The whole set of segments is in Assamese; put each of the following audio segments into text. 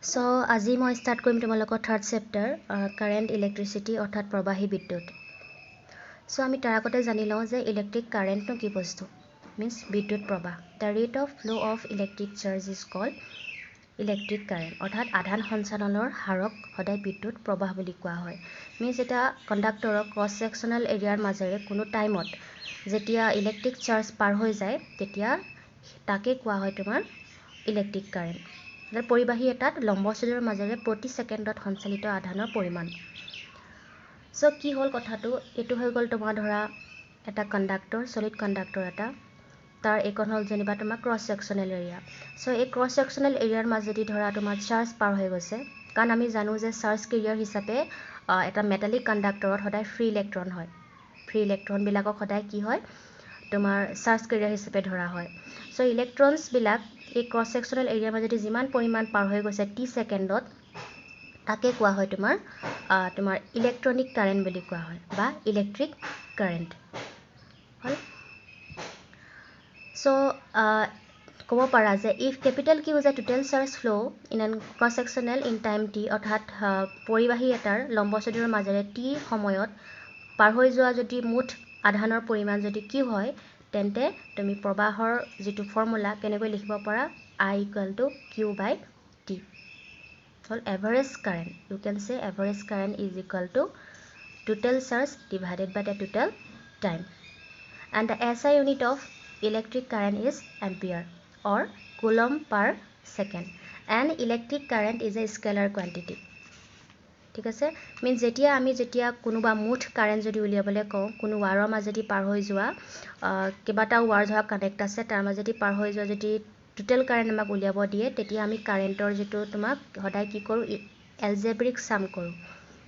So, আজি মই ষ্টাৰ্ট কৰিম তোমালোকৰ থাৰ্ড চেপ্টাৰ কাৰেণ্ট ইলেক্ট্ৰিচিটি অৰ্থাৎ প্ৰবাহী বিদ্যুৎ। চ' আমি তাৰ আগতে জানি লওঁ যে ইলেক্ট্ৰিক কাৰেণ্টনো কি বস্তু মিনছ বিদ্যুৎ প্ৰবাহ। The rate of flow' of electric charge is called electric current অৰ্থাৎ আধান সঞ্চালনৰ হাৰক সদায় বিদ্যুৎ প্ৰবাহ বুলি কোৱা হয়। মিনছ এটা কণ্ডাক্টৰৰ ক্ৰছ ছেকশ্যনেল এৰিয়াৰ মাজেৰে কোনো টাইমত যেতিয়া ইলেক্ট্ৰিক চাৰ্জ পাৰ হৈ যায় তেতিয়া তাকে কোৱা হয় তোমাৰ ইলেক্ট্ৰিক কাৰেণ্ট। পৰিবাহী এটাত লম্বচ্ছেদৰ মাজেৰে প্ৰতি ছেকেণ্ডত সঞ্চালিত আধানৰ পৰিমাণ। চ' কি হ'ল কথাটো, এইটো হৈ গ'ল তোমাৰ ধৰা এটা কণ্ডাক্টৰ, ছলিড কণ্ডাক্টৰ এটা, তাৰ এইকণ হ'ল যেনিবা তোমাৰ ক্ৰছ ছেকশ্যনেল এৰিয়া। চ' এই ক্ৰছ ছেকশ্যনেল এৰিয়াৰ মাজেদি ধৰা তোমাৰ চাৰ্জ পাৰ হৈ গৈছে, কাৰণ আমি জানো যে চাৰ্জ কেৰিয়াৰ হিচাপে এটা মেটালিক কণ্ডাক্টৰত সদায় ফ্ৰী ইলেক্ট্ৰন হয়। ফ্ৰী ইলেক্ট্ৰনবিলাকক সদায় কি হয় তোমাৰ চাৰ্জ কেৰিয়াৰ হিচাপে ধৰা হয়। চ' ইলেক্ট্ৰনছবিলাক এই ক্ৰছ ছেকশ্যনেল এৰিয়াৰ মাজেদি যিমান পৰিমাণ পাৰ হৈ গৈছে টি ছেকেণ্ডত তাকে কোৱা হয় তোমাৰ ইলেক্ট্ৰনিক কাৰেণ্ট বুলি কোৱা হয় বা ইলেক্ট্ৰিক কাৰেণ্ট হ'ল। চ' ক'ব পাৰা যে if capital Q is a total charge flow' in an cross sectional in time T অৰ্থাৎ পৰিবাহী এটাৰ লম্বচ্ছেদৰ মাজেৰে টি সময়ত পাৰ হৈ যোৱা যদি মুঠ আধানৰ পৰিমাণ যদি কিউ হয়, তেন্তে তুমি প্ৰবাহৰ যিটো ফৰ্মুলা কেনেকৈ লিখিব পাৰা I equal to Q by T হ'ল average current. You can say average current is equal to total charge divided by the total time. And the SI unit of electric current is ampere or coulomb per second. And electric current is a scalar quantity. ঠিক আছে, মিনছ যেতিয়া কোনোবা মুঠ কাৰেণ্ট যদি উলিয়াবলৈ কওঁ, কোনো ৱাৰৰ মাজেদি পাৰ হৈ যোৱা কেইবাটাও ৱাৰ ধৰা কানেক্ট আছে, তাৰ মাজেদি পাৰ হৈ যোৱা যদি টোটেল কাৰেণ্ট আমাক উলিয়াব দিয়ে, তেতিয়া আমি কাৰেণ্টৰ যিটো তোমাক সদায় কি কৰোঁ এলজেব্ৰিক চাম কৰোঁ।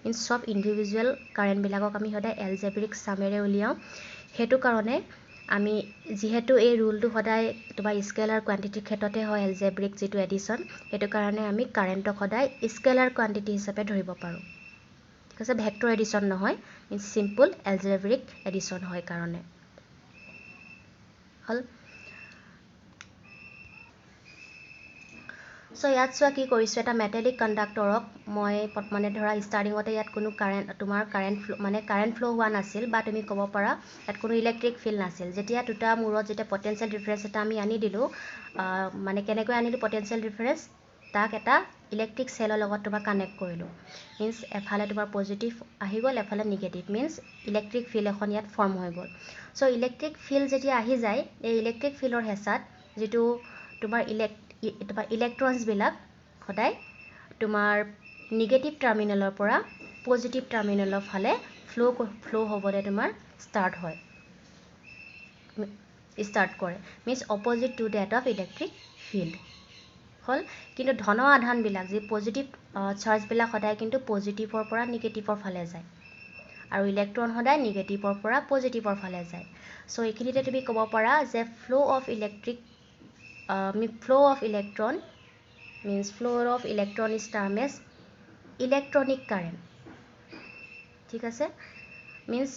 মিনছ চব ইণ্ডিভিজুৱেল কাৰেণ্টবিলাকক আমি সদায় এলজেব্ৰিক চামেৰে উলিয়াওঁ। সেইটো কাৰণে আমি যিহেতু এই ৰুলটো সদায় তোমাৰ স্কেলাৰ কোৱান্টিটিৰ ক্ষেত্ৰতে হয় এলজেব্ৰিক যিটো এডিশ্যন, সেইটো কাৰণে আমি কাৰেণ্টক সদায় স্কেলাৰ কোৱান্টিটি হিচাপে ধৰিব পাৰোঁ। ঠিক আছে, ভেক্টৰ এডিশ্যন নহয়, মিনছ চিম্পল এলজেব্ৰিক এডিশ্যন হয় কাৰণে হ'ল। চ' ইয়াত চোৱা কি কৰিছোঁ, এটা মেটেলিক কণ্ডাক্টৰক মই মানে ধৰা ষ্টাৰ্টিঙতে ইয়াত কোনো কাৰেণ্ট ফ্ল' হোৱা নাছিল, বা তুমি ক'ব পাৰা ইয়াত কোনো ইলেক্ট্ৰিক ফিল্ড নাছিল। যেতিয়া দুটা মূৰত যেতিয়া পটেঞ্চিয়েল ডিফাৰেঞ্চ এটা আমি আনি দিলোঁ, মানে কেনেকৈ আনিলোঁ পটেঞ্চিয়েল ডিফাৰেঞ্চ, তাক এটা ইলেক্ট্ৰিক চেলৰ লগত তোমাৰ কানেক্ট কৰিলোঁ। মিনছ এফালে তোমাৰ পজিটিভ আহি গ'ল, এফালে নিগেটিভ, মিনছ ইলেক্ট্ৰিক ফিল্ড এখন ইয়াত ফৰ্ম হৈ গ'ল। চ' ইলেক্ট্ৰিক ফিল্ড যেতিয়া আহি যায়, এই ইলেক্ট্ৰিক ফিল্ডৰ হেঁচাত যিটো তোমাৰ ইলেক্ট্ৰনছবিলাক সদায় তোমাৰ নিগেটিভ টাৰ্মিনেলৰ পৰা পজিটিভ টাৰ্মিনেলৰ ফালে ফ্ল' হ'বলৈ তোমাৰ ষ্টাৰ্ট কৰে, means opposite to that of electric field হ'ল। কিন্তু ধন আধানবিলাক যি পজিটিভ চাৰ্জবিলাক সদায় কিন্তু পজিটিভৰ পৰা নিগেটিভৰ ফালে যায়, আৰু ইলেক্ট্ৰন সদায় নিগেটিভৰ পৰা পজিটিভৰ ফালে যায়। চ' এইখিনিতে তুমি ক'ব পাৰা যে flow' of electron is term as electronic current. ঠিক আছে, মিনছ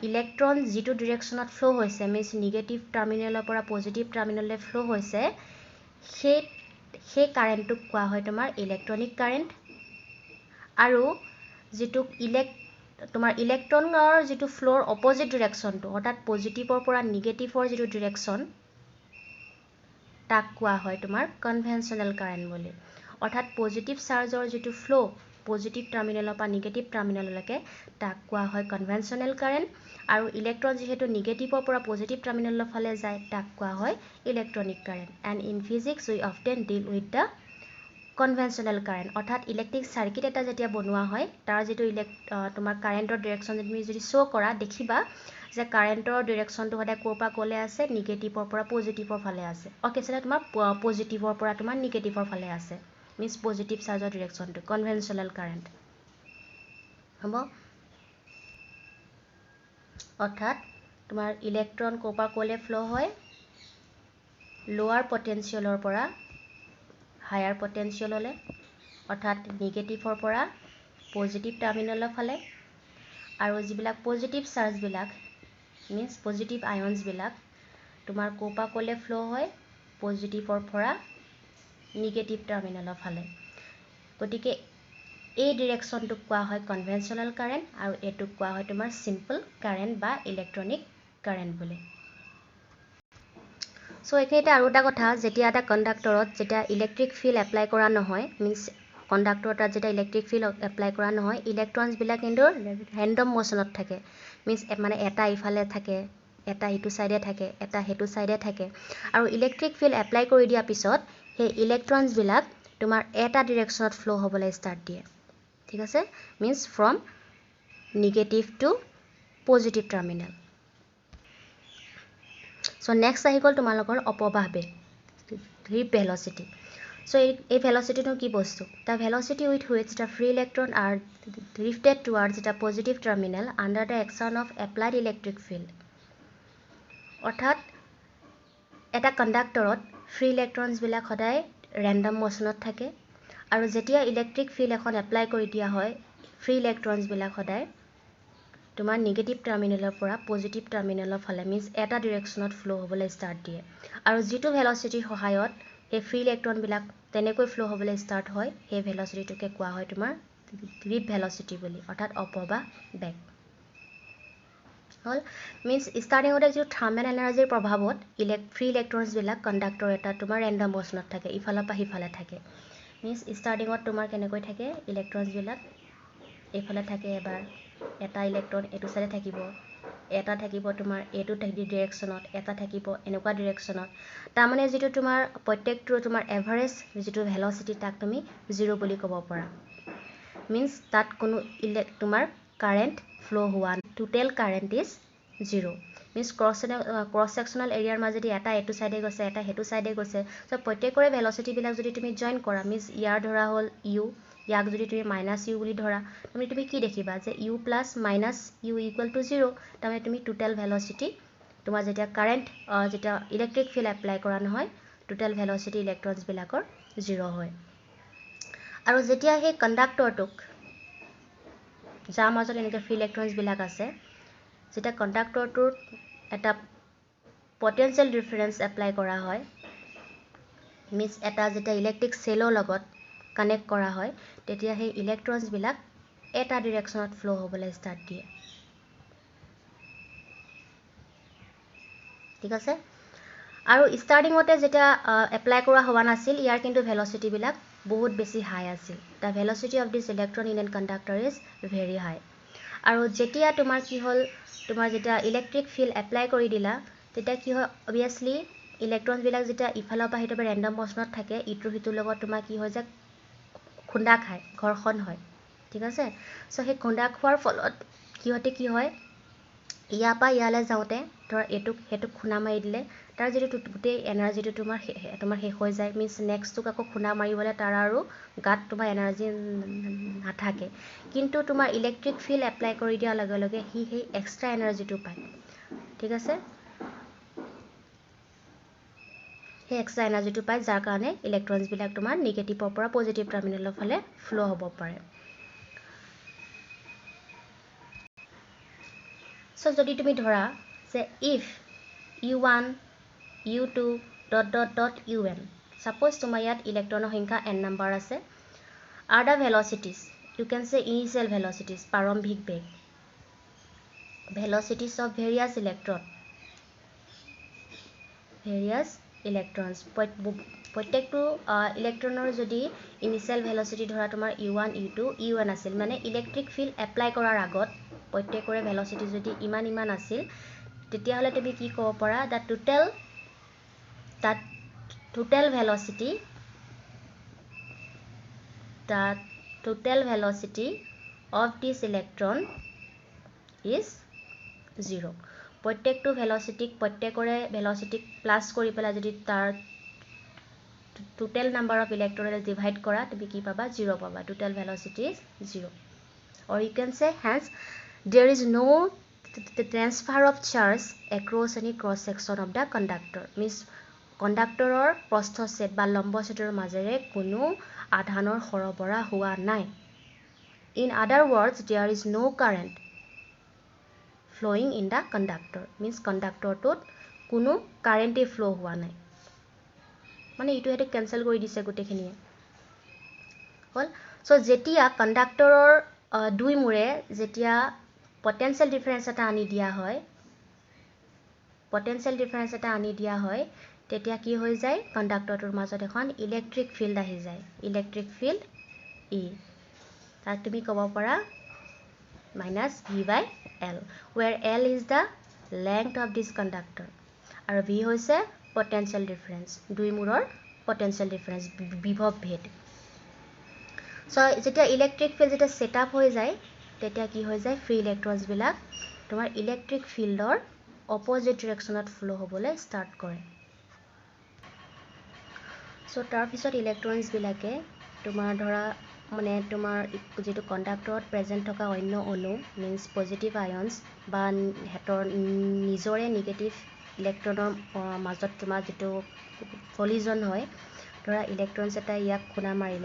ইলেক্ট্ৰন যিটো ডিৰেকশ্যনত ফ্ল' হৈছে, মিনছ নিগেটিভ টাৰ্মিনেলৰ পৰা পজিটিভ টাৰ্মিনেললৈ ফ্ল' হৈছে, সেই কাৰেণ্টটোক কোৱা হয় তোমাৰ ইলেক্ট্ৰনিক কাৰেণ্ট। আৰু যিটো তোমাৰ ইলেক্ট্ৰনৰ যিটো ফ্ল'ৰ অপজিট ডিৰেকশ্যনটো অৰ্থাৎ পজিটিভৰ পৰা নিগেটিভৰ যিটো ডিৰেকশ্যন, তাক কোৱা হয় তোমাৰ কনভেনশ্যনেল কাৰেণ্ট বুলি। অৰ্থাৎ পজিটিভ চাৰ্জৰ যিটো ফ্ল' পজিটিভ টাৰ্মিনেলৰ পৰা নিগেটিভ টাৰ্মিনেললৈকে, তাক কোৱা হয় কনভেনশ্যনেল কাৰেণ্ট। আৰু ইলেক্ট্ৰন যিহেতু নিগেটিভৰ পৰা পজিটিভ টাৰ্মিনেলৰ ফালে যায়, তাক কোৱা হয় electronic current. And in physics we often deal with the conventional current. অৰ্থাৎ ইলেক্ট্ৰিক চাৰ্কিট এটা যেতিয়া বনোৱা হয়, তাৰ যিটো তোমাৰ কাৰেণ্টৰ ডিৰেকশ্যন তুমি যদি শ্ব' কৰা, দেখিবা যে কাৰেণ্টৰ ডিৰেকশ্যনটো সদায় ক'ৰ পৰা ক'লৈ আছে, নিগেটিভৰ পৰা পজিটিভৰ ফালে আছে। আছিলে তোমাৰ পজিটিভৰ পৰা তোমাৰ নিগেটিভৰ ফালে আছে, মিনছ পজিটিভ চাৰ্জৰ ডিৰেকশ্যনটো কনভেনশ্যনেল কাৰেণ্ট হ'ব। অৰ্থাৎ তোমাৰ ইলেক্ট্ৰন ক'ৰ পৰা ক'লৈ ফ্ল' হয়, লোৱাৰ পটেঞ্চিয়েলৰ পৰা হায়াৰ পটেঞ্চিয়েললৈ, অৰ্থাৎ নিগেটিভৰ পৰা পজিটিভ টাৰ্মিনেলৰ ফালে। আৰু যিবিলাক পজিটিভ চাৰ্জবিলাক মিনছ পজিটিভ আয়নছবিলাক তোমাৰ ক'ৰ পৰা ক'লৈ ফ্ল' হয়, পজিটিভৰ পৰা নিগেটিভ টাৰ্মিনেলৰ ফালে। গতিকে এই ডিৰেকশ্যনটোক কোৱা হয় কনভেনশ্যনেল কাৰেণ্ট আৰু এইটোক কোৱা হয় তোমাৰ সিম্পল কাৰেণ্ট বা ইলেক্ট্ৰনিক কাৰেণ্ট বুলি সো এইখিনিতে আৰু এটা কথা যেতিয়া এটা কণ্ডাক্টৰত যেতিয়া ইলেক্ট্ৰিক ফিল্ড এপ্লাই কৰা নহয় মিন্স কণ্ডাক্টৰ তাত যেতিয়া ইলেক্ট্ৰিক ফিল্ড এপ্লাই কৰা নহয় ইলেক্ট্ৰনছবিলাক কিন্তু ৰেণ্ডম মোশ্যনত থাকে মিন্স মানে এটা ইফালে থাকে এটা ইটো সাইডে থাকে এটা হেতু সাইডে থাকে আৰু ইলেক্ট্ৰিক ফিল্ড এপ্লাই কৰি দিয়া পিছত সেই ইলেক্ট্ৰনছবিলাক তোমাৰ এটা ডিৰেকশ্যনত ফ্লো হ'বলৈ ষ্টাৰ্ট দিয়ে ঠিক আছে means from negative to positive terminal so next আহি গ'ল তোমালোকৰ অপবাহ বেগ ৰিপ ভেলচিটি সো এই ভেলচিটিটো কি বস্তু the velocity with which the free electron are drifted towards the positive terminal under the action of applied electric field অৰ্থাৎ এটা কণ্ডাক্টৰত ফ্ৰী ইলেক্ট্ৰনছবিলাক সদায় ৰেণ্ডম মোশ্যনত থাকে আৰু যেতিয়া ইলেক্ট্ৰিক ফিল্ড এখন এপ্লাই কৰি দিয়া হয় ফ্ৰী ইলেক্ট্ৰনছবিলাক সদায় তোমাৰ নিগেটিভ টাৰ্মিনেলৰ পৰা পজিটিভ টাৰ্মিনেলৰ ফালে মিন্স এটা ডিৰেকশ্যনত ফ্লো হ'বলৈ ষ্টাৰ্ট দিয়ে আৰু যিটো ভেলচিটিৰ সহায়ত এই ফ্ৰী ইলেক্ট্ৰনবিলাক তেনেকৈ ফ্লো হ'বলৈ ষ্টাৰ্ট হয় সেই ভেলচিটিটোকে কোৱা হয় তোমাৰ ৰিপ ভেলচিটি বুলি অৰ্থাৎ অপবাহ বেগ হল মিন্স ষ্টাৰ্টিঙতে যিটো থাৰ্মেল এনাৰ্জিৰ প্ৰভাৱত ফ্ৰী ইলেক্ট্ৰনছবিলাক কণ্ডাক্টৰ এটা তোমাৰ ৰেণ্ডম মোশ্যনত থাকে ইফালৰ পৰা সিফালে থাকে মিন্স ষ্টাৰ্টিঙত তোমাৰ কেনেকৈ থাকে ইলেক্ট্ৰনছবিলাক এইফালে থাকে এবাৰ এটা ইলেক্ট্ৰন এইটো সাইডে থাকিব এটা থাকিব তোমাৰ এইটো ডিৰেকশ্যনত এটা থাকিব এনেকুৱা ডিৰেকশ্যনত তাৰমানে যিটো তোমাৰ প্ৰত্যেকটো তোমাৰ এভাৰেজ যিটো ভেলচিটি তাক তুমি 0 বুলি ক'ব পাৰা মিন্স তাত কোনো তোমাৰ কাৰেণ্ট ফ্লো হোৱা total current is 0 means cross sectional এৰিয়াৰ মাজেদি এটা এইটো সাইডে গৈছে এটা হেতু সাইডে গৈছে সো প্ৰত্যেকৰে ভেলচিটিবিলাক যদি তুমি জইন কৰা মিন্স ইয়াৰ ধৰা হ'ল ইউ ইয়াক যদি তুমি মাইনাছ ইউ বুলি ধৰা তুমি কি দেখিবা যে U plus minus U equal to 0 তাৰমানে তুমি টোটেল ভেলচিটি তোমাৰ যেতিয়া কাৰেণ্ট যেতিয়া ইলেক্ট্ৰিক ফিল্ড এপ্লাই কৰা নহয় টোটেল ভেলচিটি ইলেক্ট্ৰনছবিলাকৰ 0 হয় আৰু যেতিয়া সেই কণ্ডাক্টৰটোক যাৰ মাজত এনেকৈ ফ্ৰী ইলেক্ট্ৰনছবিলাক আছে যেতিয়া কণ্ডাক্টৰটোৰ এটা পটেনচিয়েল ডিফাৰেঞ্চ এপ্লাই কৰা হয় মিন্স এটা যেতিয়া ইলেক্ট্ৰিক চেলৰ লগত কানেক্ট কৰা হয় তেতিয়া সেই ইলেক্ট্ৰনছবিলাক এটা ডিৰেকশ্যনত ফ্লো হ'বলৈ ষ্টাৰ্ট দিয়ে ঠিক আছে আৰু ষ্টাৰ্টিঙতে যেতিয়া এপ্লাই কৰা হোৱা নাছিল ইয়াৰ কিন্তু ভেলচিটিবিলাক বহুত বেছি হাই আছিল the velocity of this electron in an conductor is very high আৰু যেতিয়া তোমাৰ কি হ'ল তোমাৰ যেতিয়া ইলেক্ট্ৰিক ফিল্ড এপ্লাই কৰি দিলা তেতিয়া কি হয় অবভিয়াছলি ইলেক্ট্ৰনছবিলাক যেতিয়া ইফালৰ পৰা সিটোৰ ৰেণ্ডম মোশ্যনত থাকে ইটোৰ সিটোৰ লগত তোমাৰ কি হয় যে খুন্দা খায় ঘৰ্ষণ হয় ঠিক আছে সো সেই খুন্দা খোৱাৰ ফলত সিহঁতে কি হয় ইয়াৰ পৰা ইয়ালৈ যাওঁতে ধৰ এইটোক সেইটোক খুন্দা মাৰি দিলে তাৰ যিটো গোটেই এনাৰ্জিটো তোমাৰ শেষ হৈ যায় মিন্স নেক্সটটোক আকৌ খুন্দা মাৰিবলৈ তাৰ আৰু গাত তোমাৰ এনাৰ্জি নাথাকে কিন্তু তোমাৰ ইলেক্ট্ৰিক ফিল্ড এপ্লাই কৰি দিয়াৰ লগে লগে সি সেই এক্সট্ৰা এনাৰ্জিটো পায় ঠিক আছে সেই এক্সট্ৰা এনাৰ্জিটো পায় যাৰ কাৰণে ইলেক্ট্ৰনছবিলাক তোমাৰ নিগেটিভৰ পৰা পজিটিভ টাৰ্মিনেলৰ ফালে ফ্লো হ'ব পাৰে সো যদি তুমি ধৰা যে if u1 u2 ... un suppose তোমাৰ ইয়াত ইলেক্ট্ৰনৰ সংখ্যা n নম্বৰ আছে are the velocities you can say initial velocities প্ৰাৰম্ভিক বেগ velocities of various electrons প্ৰত্যেকটো ইলেক্ট্ৰনৰ যদি ইনিচিয়েল ভেলচিটি ধৰা তোমাৰ u1 u2 un আছিল মানে ইলেক্ট্ৰিক ফিল্ড এপ্লাই কৰাৰ আগত প্ৰত্যেকৰে ভেলচিটি যদি ইমান আছিল তেতিয়াহ'লে তুমি কি ক'ব পাৰা the total velocity of this electron is 0 প্ৰত্যেকটো প্ৰত্যেকৰে ভেলচিটিক প্লাছ কৰি পেলাই যদি তাৰ টোটেল নাম্বাৰ অফ ইলেক্ট্ৰনেৰে ডিভাইড কৰা তুমি কি পাবা 0 পাবা total velocity is 0 or you can say hence there is no transfer of charge across any cross section of the conductor means কণ্ডাক্টৰৰ প্ৰস্থছেদ বা লম্বছেদৰ মাজেৰে কোনো আধানৰ সৰবৰাহ হোৱা নাই in other words there is no current flowing in the conductor means কণ্ডাক্টৰটোত কোনো কাৰেণ্টে ফ্লো হোৱা নাই মানে ইটো হেতু কেনসেল কৰি দিছে গোটেইখিনিয়ে হ'ল সো যেতিয়া কণ্ডাক্টৰৰ দুই মূৰে যেতিয়া পটেনশিয়াল ডিফাৰেন্স এটা আনি দিয়া হয় তেতিয়া কি হৈ যায় কণ্ডাক্টৰটোৰ মাজত এখন ইলেক্ট্ৰিক ফিল্ড আহি যায় ইলেক্ট্ৰিক ফিল্ড E তাক তুমি ক'ব পাৰা -V/L where L is the length of this conductor আৰু V হৈছে potential difference দুই মূৰৰ potential difference বিভৱ ভেদ সো যেতিয়া ইলেক্ট্ৰিক ফিল্ড যেতিয়া সেটআপ হৈ যায় তেতিয়া কি হৈ যায় ফ্ৰী ইলেক্ট্ৰনছ বিলাক তোমাৰ ইলেক্ট্ৰিক ফিল্ডৰ অপোজিট ডিৰেকশ্যনত ফ্লো হ'বলৈ ষ্টাৰ্ট কৰে সো তাৰ পিছত ইলেক্ট্ৰনছ বিলাকে তোমাৰ ধৰা মানে তোমাৰ যেটো কণ্ডাক্টৰত প্ৰেজেন্ট থকা অন্য অণু মিন্স পজিটিভ আয়নছ বা হেতৰ নিজৰে নিগেটিভ ইলেক্ট্ৰনৰ মাজত তোমাৰ যেটো কলিজন হয় ধৰা ইলেক্ট্ৰনছ এটা ইয়াক খুনা মাৰি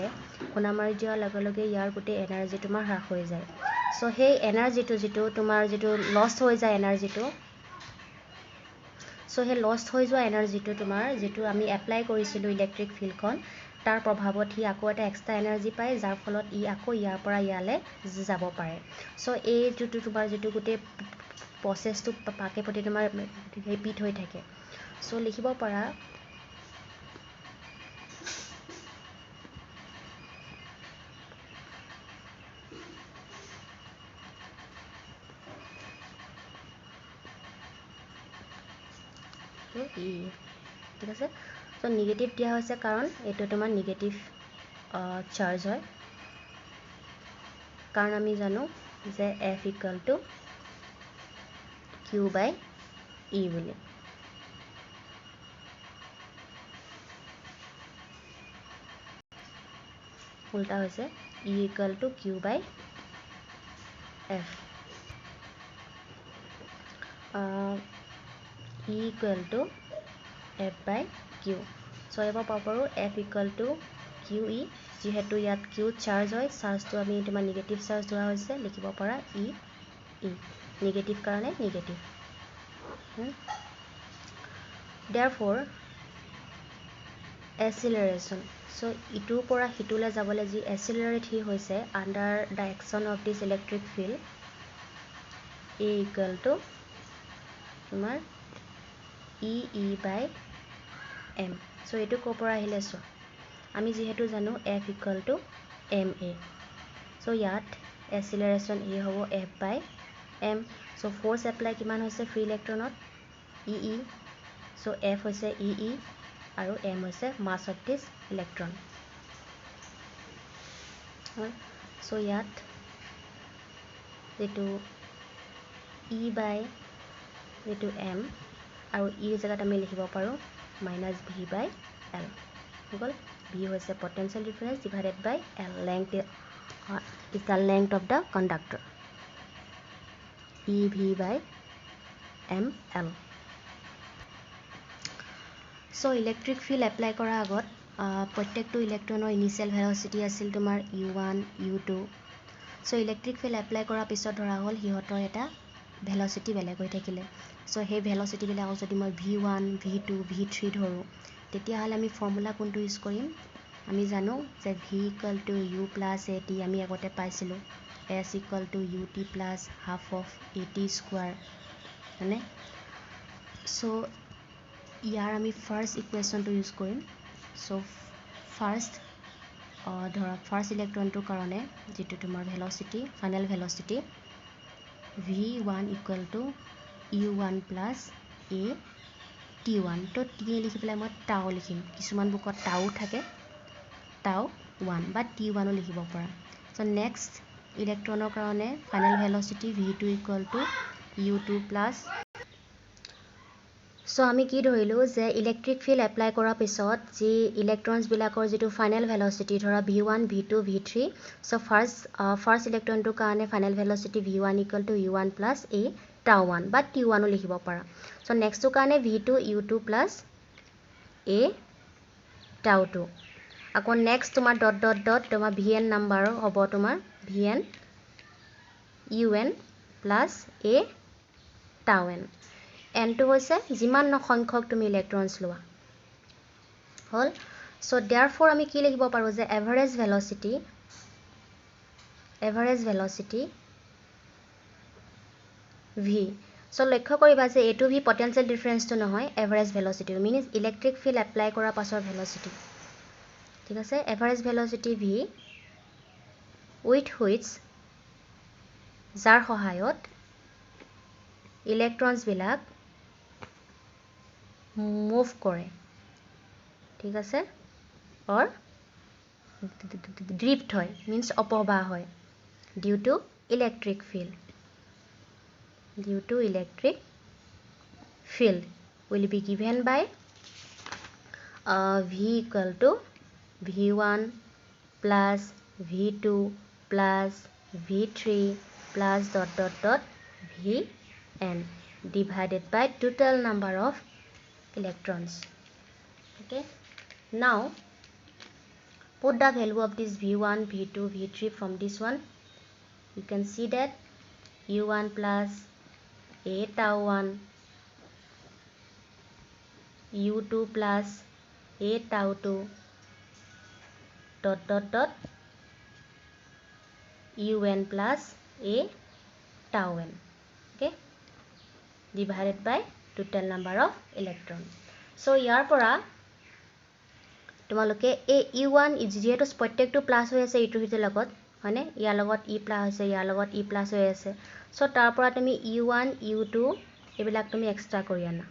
দিয়াৰ লগে লগে ইয়াৰ গোটেই এনাৰ্জি তোমাৰ হ্ৰাস হৈ যায় সো সেই এনাৰ্জিটো যেটো তোমাৰ যেটো লষ্ট হৈ যায় এনাৰ্জিটো সো সেই লষ্ট হৈ যোৱা এনাৰ্জিটো তোমাৰ যেটো আমি এপ্লাই কৰিছিলো ইলেক্ট্ৰিক ফিল্ডখন তাৰ প্ৰভাৱত হি আকৌ এটা এক্সট্ৰা এনাৰ্জি পায় যাৰ ফলত ই আকৌ ইয়াৰ পৰা ইয়ালে যাব পাৰে সো এই যেটো তোমাৰ যেটো গোটেই প্ৰসেসটো পাকে পতি তোমাৰ ৰিপিট হৈ থাকে সো লিখিব পাৰা ঠিক আছে সো নিগেটিভ দিয়া হৈছে কাৰণ এটো তোমাৰ নিগেটিভ চাৰ্জ হয় কাৰণ আমি জানো যে F = Q/E বুলি উল্টা হৈছে E = Q/F E = F/Q so এবাৰ পাবৰো F = QE যেহেতু ইয়াত Q চাৰ্জ হয় চাৰ্জটো আমি তোমাৰ নিগেটিভ চাৰ্জ ধৰা হৈছে লিখিব পাৰা E নিগেটিভ কাৰণে নিগেটিভ therefore acceleration সো ইটোৰ পৰা হিটোলে যাবলৈ যি accelerate হি হৈছে under the action of this electric field A = তোমাৰ E/m সো এটো ক'ৰ পৰা আহিলে সো আমি যেহেতু জানো F = ma সো ইয়াত acceleration E হ'ব F/m সো ফোর্স এপ্লাই কিমান হৈছে ফ্ৰী ইলেক্ট্ৰনত E সো F হৈছে E আৰু m হৈছে মাস অফ দিস ইলেক্ট্ৰন সো ইয়াত যেটো E/m আৰু জাগাত আমি লিখিব পাৰো -V/L গল V হৈছে potential difference divided by L length is the length of the conductor EV/mL so electric field apply কৰাৰ আগত প্ৰত্যেকটো ইলেক্ট্ৰনৰ ইনিশিয়াল ভেলোচিটি আছিল তোমাৰ u1 u2 so electric field apply কৰাৰ পিছত ধৰা হ'ল হিহঁতৰ এটা ভেলোচিটি বেলেগ হৈ থাকিলে সো সেই ভেলোচিটি বিলাকক যদি মই v1 v2 v3 ধৰো তেতিয়া হলে আমি ফৰ্মুলা কোনটো ইউজ কৰিম আমি জানো যে v = u + at আমি আগতে পাইছিলো s = ut + half of at square মানে সো ইয়াৰ আমি ফাৰ্স্ট ইকুৱেশ্যনটো ইউজ কৰিম সো ফাৰ্স্ট ধৰা ফাৰ্স্ট ইলেক্ট্ৰনটোৰ কাৰণে যেটো তোমাৰ velocity final velocity v1 = u1 + a t1 তো t লিখি পেলাই মই টাও লিখিম কিছুমান বুকত টাও থাকে টাও 1 বা t1 ও লিখিব পাৰা সো নেক্সট ইলেক্ট্ৰনৰ কাৰণে final velocity v2 = u2 + so আমি কি ধৰিলো যে ইলেক্ট্ৰিক ফিল্ড এপ্লাই কৰাৰ পিছত যি ইলেক্ট্ৰনছ বিলাকৰ যেটো ফাইনাল ভেলোচিটি ধৰা v1 v2 v3 so first ইলেক্ট্ৰনটোৰ কাৰণে final velocity v1 = u1 + a tau 1 বা t1 ও লিখিব পাৰা সো নেক্সটৰ কাৰণে v2 u2 + a tau 2 আকৌ নেক্সট তোমাৰ ডট ডট ডট তোমাৰ vn নাম্বাৰ হ'ব তোমাৰ vn un + a tau n n টো হৈছে যিমান সংখ্যক তুমি ইলেক্ট্ৰনছ লোৱা হল সো therefore আমি কি লিখিব পাৰো যে average velocity average velocity V so লক্ষ্য কৰিবা যে এটো ভি পটেনশিয়েল ডিফাৰেন্সটো নহয় average velocity means electric field apply কৰাৰ পাছৰ ভেল'চিটি ঠিক আছে average velocity V with which যাৰ সহায়ত ইলেক্ট্ৰনছ বিলাক মুভ কৰে ঠিক আছে অৰ ড্ৰিফ্ট হয় মিনছ অপবাহ হয় due to electric field due to electric field will be given by V equal to V1 plus V2 plus V3 plus dot dot dot Vn divided by total number of electrons. Okay, now put the value of this V1 V2 V3 from this one. You can see that U1 plus A tau 1 U2 plus A tau 2 dot dot dot UN plus A tau n okay divided by total number of electron so ইয়াৰ পৰা তোমালোকে a U1 যেহেতু প্ৰত্যেকটো প্লাস হৈ আছে ইটোৰ হিতে লগত হয়নে ইয়াৰ লগত ই প্লাস হৈছে ইয়াৰ লগত ই প্লাস হৈ আছে সো তাৰ পৰা তুমি U1 U2 এবিলাক তুমি এক্সট্ৰা কৰি আনা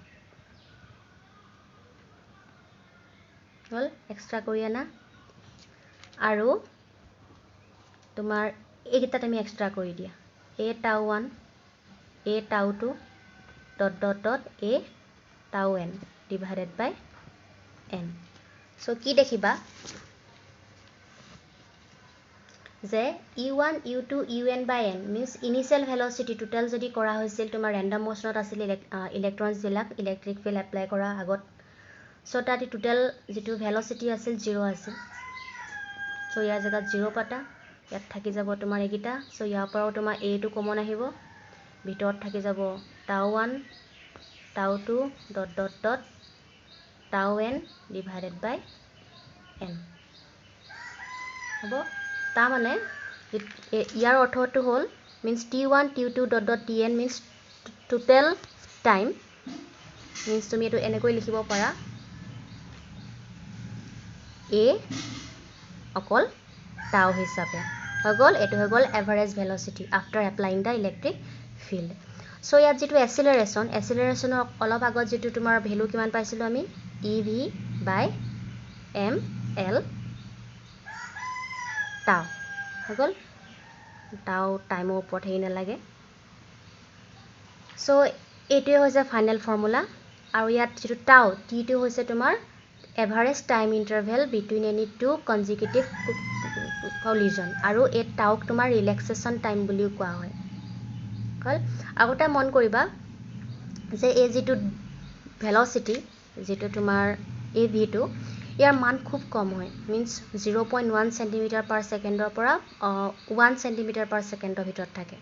হল এক্সট্ৰা কৰি আনা আৰু তোমাৰ এইটা তুমি এক্সট্ৰা কৰি দিয়া a tau 1 a tau 2 dot dot dot a tau n divided by n so কি দেখিবা যে u1 u2 un by n means initial velocity total যদি কৰা হৈছিল তোমাৰ random motionত আছিল electrons বিলাক electric field apply কৰা আগত so তাতে total যেটো velocity আছিল 0 আছিল so ইয়াৰ জায়গাত 0 পাতা ইয়াত থাকি যাব তোমাৰ এগিটা so ইয়াৰ পৰাও তোমাৰ a টো কমন আহিব ভিতৰত থাকি যাব tau 1 tau 2 dot dot dot tau n divided by n হ'ব তা মানে ইয়াৰ অৰ্থটো হ'ল means t1 t2 dot dot tn means total time means তুমি এটো এনেকৈ লিখিব পাৰা a অকল tau হিচাপে হগল এটো হগল এভাৰেজ ভেল'চিটি আফটাৰ এপ্লাইং দা ইলেক্ট্ৰিক ফিল্ড সো ইয়াত যেটো এক্সিলাৰেশন অলপ আগত যেটো তোমাৰ ভ্যালু কিমান পাইছিলো আমি ev by ml tau হগল tau টাইমৰ ওপৰত হেই না লাগে সো এটোই হৈছে ফাইনাল ফৰ্মুলা আৰু ইয়াত যেটো tau t টো হৈছে তোমাৰ average time interval between any two consecutive collision আৰু এই টাওক তোমাৰ ৰিল্যাক্সেশন টাইম বুলিও কোৱা হয় কল আগতে মন কৰিবা যে এই যেটো ভেল'চিটি যেটো তোমাৰ av টো ইয়াৰ মান খুব কম হয় means 0.1 cm per second পৰা 1 cm per second ভিতৰত থাকে